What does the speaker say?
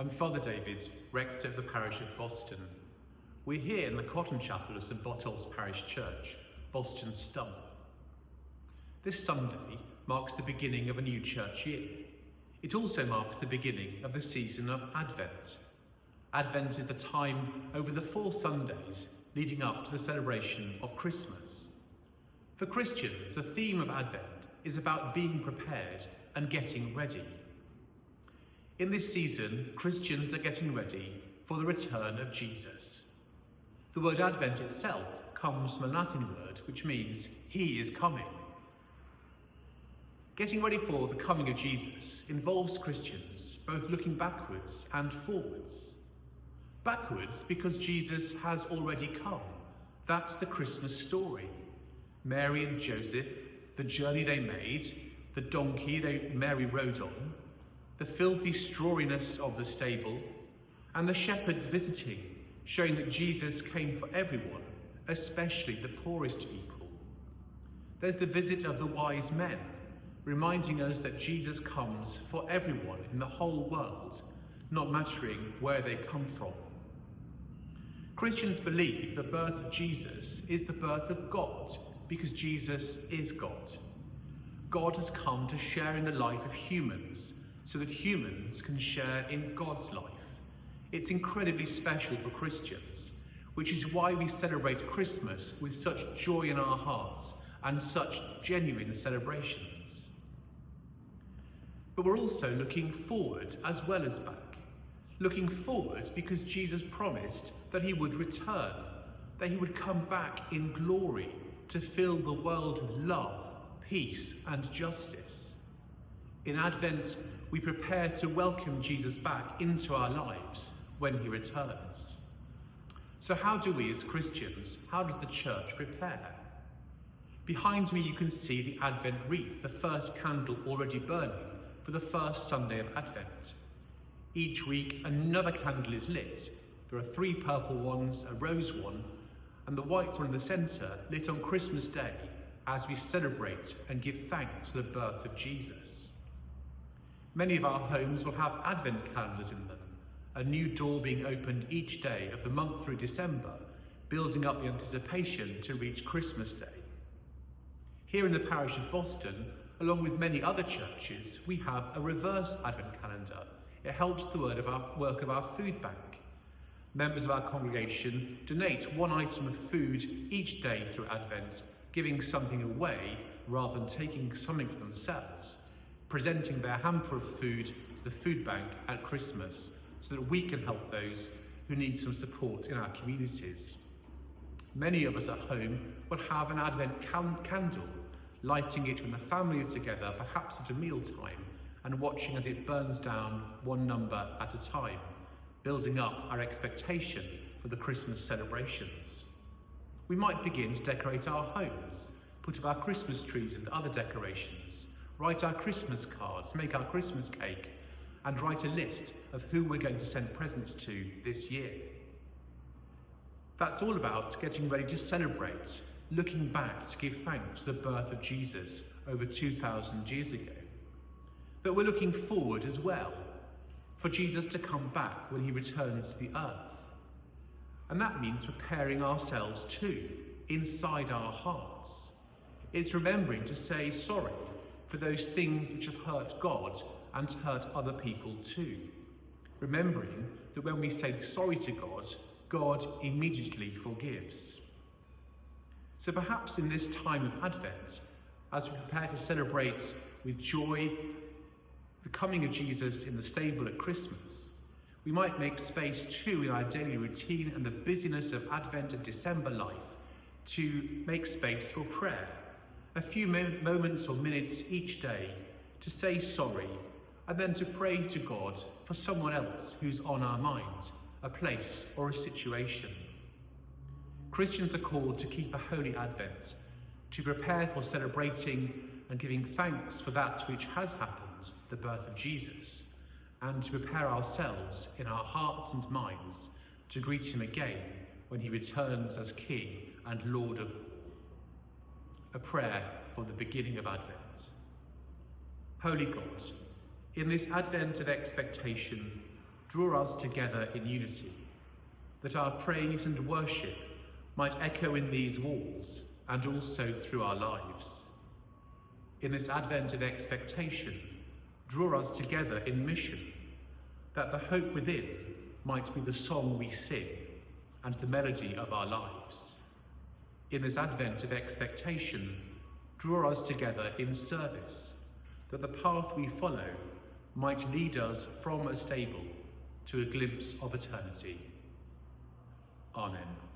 I'm Father David, Rector of the Parish of Boston. We're here in the Cotton Chapel of St Botolph's Parish Church, Boston Stump. This Sunday marks the beginning of a new church year. It also marks the beginning of the season of Advent. Advent is the time over the 4 Sundays leading up to the celebration of Christmas. For Christians, the theme of Advent is about being prepared and getting ready. In this season, Christians are getting ready for the return of Jesus. The word Advent itself comes from a Latin word which means he is coming. Getting ready for the coming of Jesus involves Christians both looking backwards and forwards. Backwards because Jesus has already come. That's the Christmas story. Mary and Joseph, the journey they made, the donkey Mary rode on, the filthy strawiness of the stable, and the shepherds visiting, showing that Jesus came for everyone, especially the poorest people. There's the visit of the wise men, reminding us that Jesus comes for everyone in the whole world, not mattering where they come from. Christians believe the birth of Jesus is the birth of God, because Jesus is God. God has come to share in the life of humans, so that humans can share in God's life. It's incredibly special for Christians, which is why we celebrate Christmas with such joy in our hearts and such genuine celebrations. But we're also looking forward as well as back. Looking forward because Jesus promised that he would return, that he would come back in glory to fill the world with love, peace and justice. In Advent, we prepare to welcome Jesus back into our lives when he returns. So how do we as Christians, how does the church prepare? Behind me you can see the Advent wreath, the first candle already burning for the first Sunday of Advent. Each week another candle is lit. There are 3 purple ones, a rose one, and the white one in the centre lit on Christmas Day as we celebrate and give thanks for the birth of Jesus. Many of our homes will have Advent calendars in them, a new door being opened each day of the month through December, building up the anticipation to reach Christmas Day. Here in the parish of Boston, along with many other churches, we have a reverse Advent calendar. It helps the work of our food bank. Members of our congregation donate 1 item of food each day through Advent, giving something away rather than taking something for themselves, presenting their hamper of food to the food bank at Christmas so that we can help those who need some support in our communities. Many of us at home will have an Advent candle, lighting it when the family is together, perhaps at a mealtime, and watching as it burns down 1 number at a time, building up our expectation for the Christmas celebrations. We might begin to decorate our homes, put up our Christmas trees and other decorations, write our Christmas cards, make our Christmas cake, and write a list of who we're going to send presents to this year. That's all about getting ready to celebrate, looking back to give thanks for the birth of Jesus over 2,000 years ago. But we're looking forward as well, for Jesus to come back when he returns to the earth. And that means preparing ourselves too, inside our hearts. It's remembering to say sorry for those things which have hurt God and hurt other people too. Remembering that when we say sorry to God, God immediately forgives. So perhaps in this time of Advent, as we prepare to celebrate with joy the coming of Jesus in the stable at Christmas, we might make space too in our daily routine and the busyness of Advent and December life to make space for prayer. A few moments or minutes each day to say sorry and then to pray to God for someone else who's on our mind, a place or a situation. Christians are called to keep a holy Advent, to prepare for celebrating and giving thanks for that which has happened, the birth of Jesus, and to prepare ourselves in our hearts and minds to greet him again when he returns as King and Lord of all. A prayer for the beginning of Advent. Holy God, in this Advent of expectation, draw us together in unity, that our praise and worship might echo in these walls and also through our lives. In this Advent of expectation, draw us together in mission, that the hope within might be the song we sing and the melody of our lives. In this Advent of expectation, draw us together in service, that the path we follow might lead us from a stable to a glimpse of eternity. Amen.